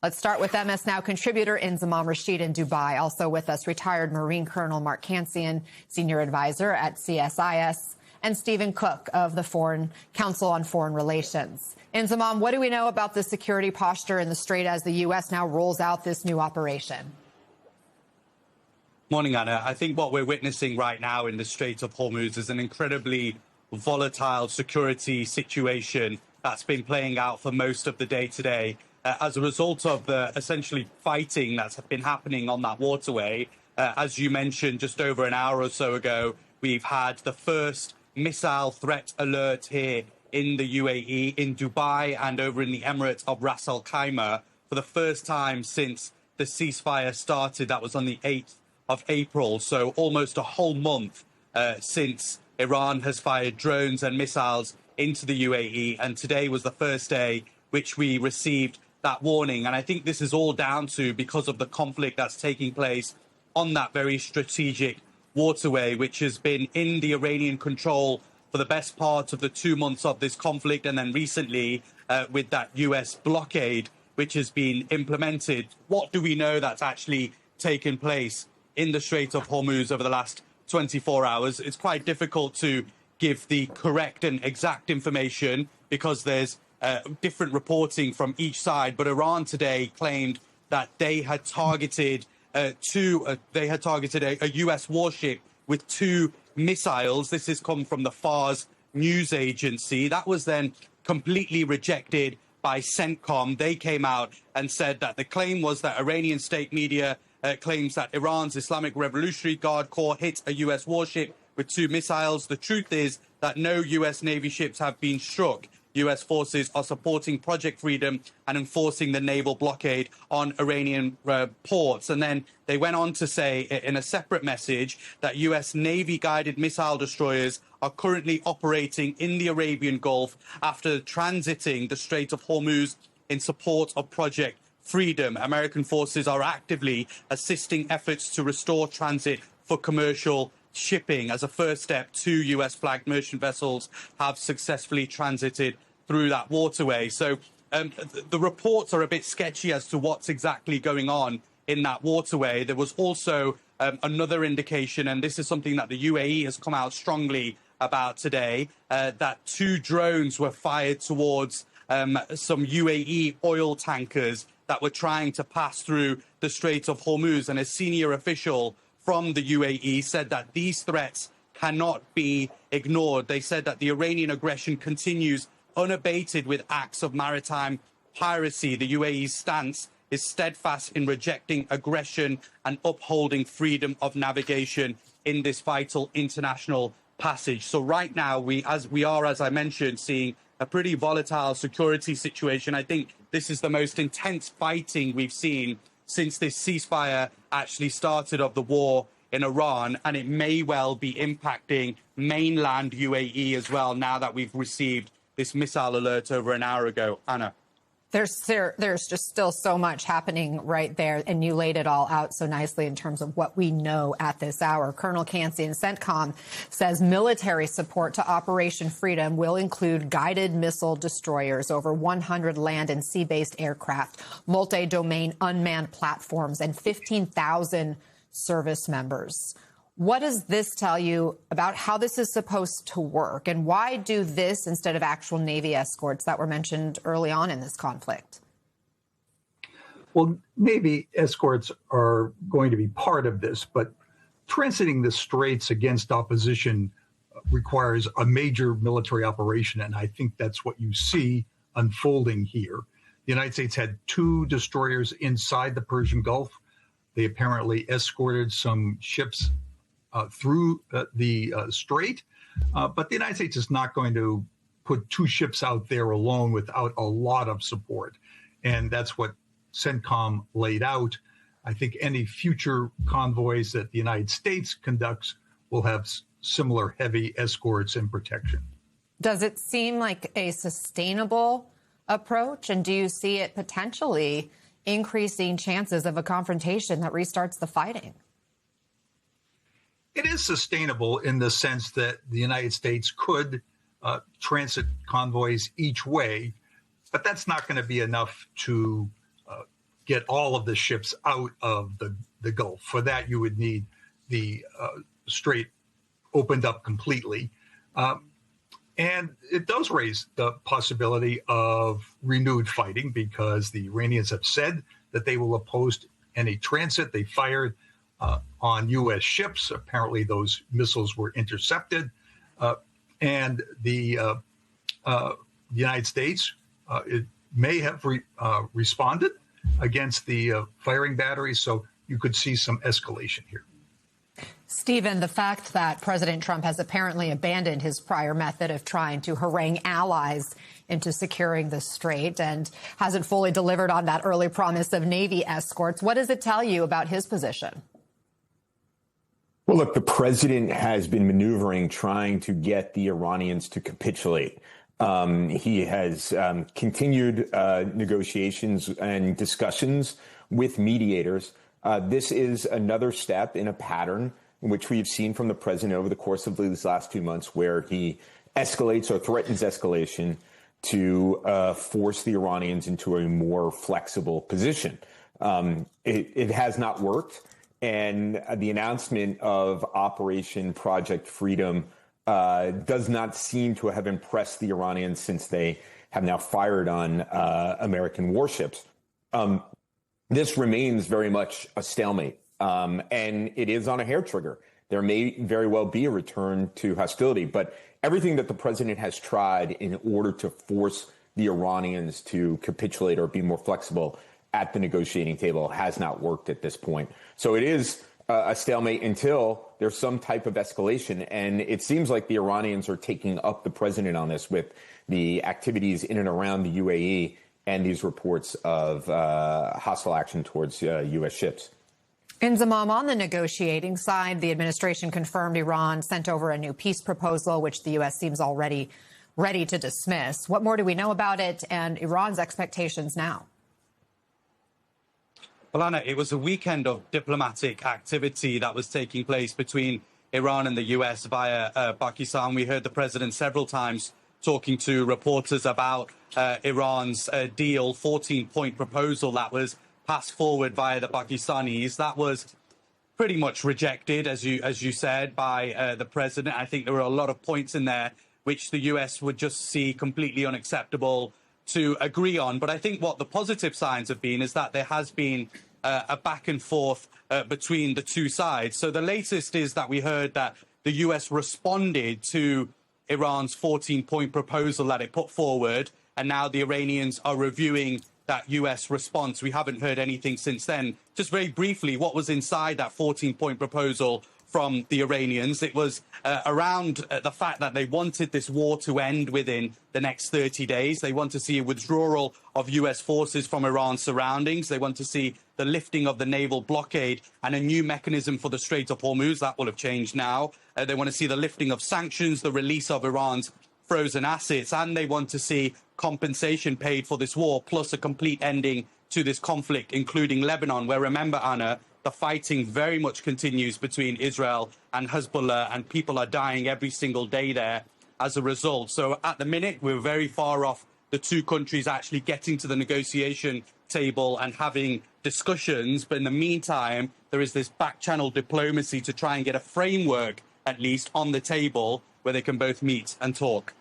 Let's start with MS Now contributor Inzamam Rashid in Dubai. Also with us, retired Marine Colonel Mark Cancian, senior advisor at CSIS, and Stephen Cook of the Foreign Council on Foreign Relations. Inzamam, what do we know about the security posture in the Strait as the U.S. now rolls out this new operation? Morning, Anna. I think what we're witnessing right now in the Strait of Hormuz is an incredibly volatile security situation that's been playing out for most of the day today. As a result of the essentially fighting that's been happening on that waterway, as you mentioned just over an hour or so ago, we've had the first missile threat alert here in the UAE, in Dubai, and over in the Emirates of Ras Al Khaimah for the first time since the ceasefire started. That was on the 8th of April, so almost a whole month since Iran has fired drones and missiles into the UAE, and today was the first day which we received that warning. And I think this is all down to because of the conflict that's taking place on that very strategic waterway, which has been in the Iranian control for the best part of the 2 months of this conflict, and then recently with that US blockade which has been implemented. What do we know that's actually taken place in the Strait of Hormuz over the last 24 hours? It's quite difficult to give the correct and exact information because there's different reporting from each side. But Iran today claimed that they had targeted a US warship with 2 missiles. This has come from the Fars news agency. That was then completely rejected by CENTCOM. They came out and said that the claim was that Iranian state media claims that Iran's Islamic Revolutionary Guard Corps hit a US warship with 2 missiles. The truth is that no US Navy ships have been struck. US forces are supporting Project Freedom and enforcing the naval blockade on Iranian ports. And then they went on to say in a separate message that US Navy-guided missile destroyers are currently operating in the Arabian Gulf after transiting the Strait of Hormuz in support of Project Freedom. American forces are actively assisting efforts to restore transit for commercial shipping. As a first step, 2 US-flagged merchant vessels have successfully transited through that waterway. So the reports are a bit sketchy as to what's exactly going on in that waterway. There was also another indication, and this is something that the UAE has come out strongly about today, that 2 drones were fired towards some UAE oil tankers that were trying to pass through the Strait of Hormuz. And a senior official from the UAE said that these threats cannot be ignored. They said that the Iranian aggression continues unabated with acts of maritime piracy. The UAE's stance is steadfast in rejecting aggression and upholding freedom of navigation in this vital international passage. So right now, as I mentioned, seeing a pretty volatile security situation. I think this is the most intense fighting we've seen since this ceasefire actually started of the war in Iran, and it may well be impacting mainland UAE as well now that we've received this missile alert over an hour ago. Anna. There's just still so much happening right there, and you laid it all out so nicely in terms of what we know at this hour. Colonel Cancian, CENTCOM, says military support to Operation Freedom will include guided missile destroyers, over 100 land and sea-based aircraft, multi-domain unmanned platforms, and 15,000 service members. What does this tell you about how this is supposed to work, and why do this instead of actual Navy escorts that were mentioned early on in this conflict? Well, Navy escorts are going to be part of this, but transiting the straits against opposition requires a major military operation, and I think that's what you see unfolding here. The United States had 2 destroyers inside the Persian Gulf. They apparently escorted some ships through the strait, but the United States is not going to put 2 ships out there alone without a lot of support. And that's what CENTCOM laid out. I think any future convoys that the United States conducts will have similar heavy escorts and protection. Does it seem like a sustainable approach? And do you see it potentially increasing chances of a confrontation that restarts the fighting? It is sustainable in the sense that the United States could transit convoys each way, but that's not going to be enough to get all of the ships out of the Gulf. For that, you would need the strait opened up completely. And it does raise the possibility of renewed fighting because the Iranians have said that they will oppose any transit. They fired on U.S. ships. Apparently, those missiles were intercepted. And the United States it may have responded against the firing batteries. So you could see some escalation here. Stephen, the fact that President Trump has apparently abandoned his prior method of trying to harangue allies into securing the strait and hasn't fully delivered on that early promise of Navy escorts, what does it tell you about his position? Well, look, the president has been maneuvering, trying to get the Iranians to capitulate. He has continued negotiations and discussions with mediators. This is another step in a pattern in which we've seen from the president over the course of these last 2 months, where he escalates or threatens escalation to force the Iranians into a more flexible position. It has not worked. And the announcement of Operation Project Freedom does not seem to have impressed the Iranians, since they have now fired on American warships. This remains very much a stalemate, and it is on a hair trigger. There may very well be a return to hostility, but everything that the president has tried in order to force the Iranians to capitulate or be more flexible at the negotiating table has not worked at this point. So it is a stalemate until there's some type of escalation. And it seems like the Iranians are taking up the president on this with the activities in and around the UAE and these reports of hostile action towards U.S. ships. Inzamam, on the negotiating side, the administration confirmed Iran sent over a new peace proposal, which the U.S. seems already ready to dismiss. What more do we know about it and Iran's expectations now? Well, Anna, it was a weekend of diplomatic activity that was taking place between Iran and the U.S. via Pakistan. We heard the president several times talking to reporters about Iran's deal, 14-point proposal that was passed forward via the Pakistanis. That was pretty much rejected, as you said, by the president. I think there were a lot of points in there which the U.S. would just see completely unacceptable to agree on. But I think what the positive signs have been is that there has been a back and forth between the two sides. So the latest is that we heard that the U.S. responded to Iran's 14-point proposal that it put forward, and now the Iranians are reviewing that U.S. response. We haven't heard anything since then. Just very briefly, what was inside that 14-point proposal from the Iranians? It was around the fact that they wanted this war to end within the next 30 days. They want to see a withdrawal of U.S. forces from Iran's surroundings. They want to see the lifting of the naval blockade and a new mechanism for the Strait of Hormuz. That will have changed now. They want to see the lifting of sanctions, the release of Iran's frozen assets, and they want to see compensation paid for this war, plus a complete ending to this conflict, including Lebanon, where, remember, Anna, the fighting very much continues between Israel and Hezbollah, and people are dying every single day there as a result. So at the minute, we're very far off the two countries actually getting to the negotiation table and having discussions. But in the meantime, there is this back-channel diplomacy to try and get a framework, at least, on the table where they can both meet and talk.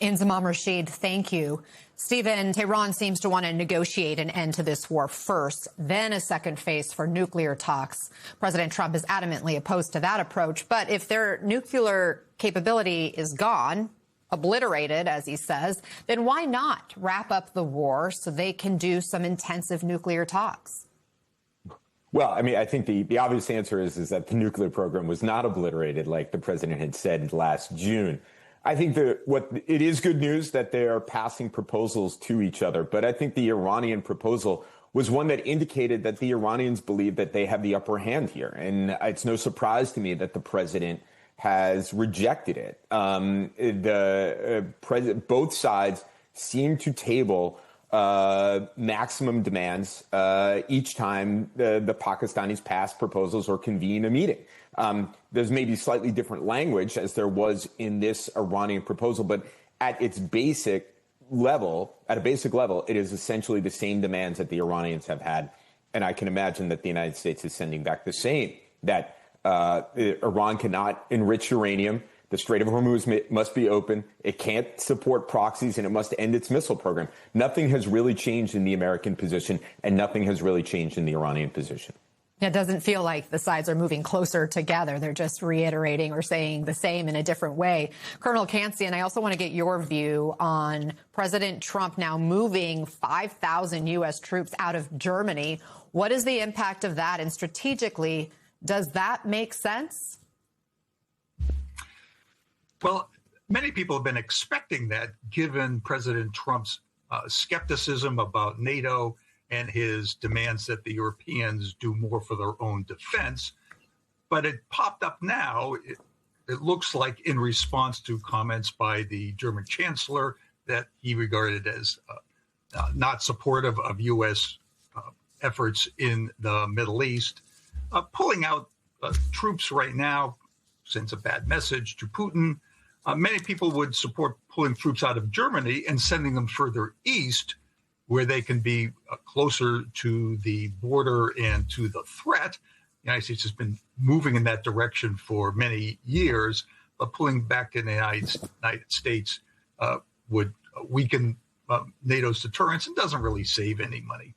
Inzamam Rashid, thank you. Stephen, Tehran seems to want to negotiate an end to this war first, then a second phase for nuclear talks. President Trump is adamantly opposed to that approach. But if their nuclear capability is gone, obliterated, as he says, then why not wrap up the war so they can do some intensive nuclear talks? Well, I mean, I think the obvious answer is that the nuclear program was not obliterated, like the president had said last June. I think that it is good news that they are passing proposals to each other. But I think the Iranian proposal was one that indicated that the Iranians believe that they have the upper hand here. And it's no surprise to me that the president has rejected it. Both sides seem to table maximum demands each time the Pakistanis pass proposals or convene a meeting. There's maybe slightly different language, as there was in this Iranian proposal, but at its basic level, at a basic level, it is essentially the same demands that the Iranians have had. And I can imagine that the United States is sending back the same, that Iran cannot enrich uranium. The Strait of Hormuz must be open. It can't support proxies, and it must end its missile program. Nothing has really changed in the American position, and nothing has really changed in the Iranian position. It doesn't feel like the sides are moving closer together. They're just reiterating or saying the same in a different way. Colonel Cancian, I also want to get your view on President Trump now moving 5,000 U.S. troops out of Germany. What is the impact of that? And strategically, does that make sense? Well, many people have been expecting that, given President Trump's skepticism about NATO and his demands that the Europeans do more for their own defense. But it popped up now. It looks like in response to comments by the German chancellor that he regarded as not supportive of U.S. Efforts in the Middle East. Pulling out troops right now sends a bad message to Putin. Many people would support pulling troops out of Germany and sending them further east, where they can be closer to the border and to the threat. The United States has been moving in that direction for many years, but pulling back in the United States would weaken NATO's deterrence and doesn't really save any money.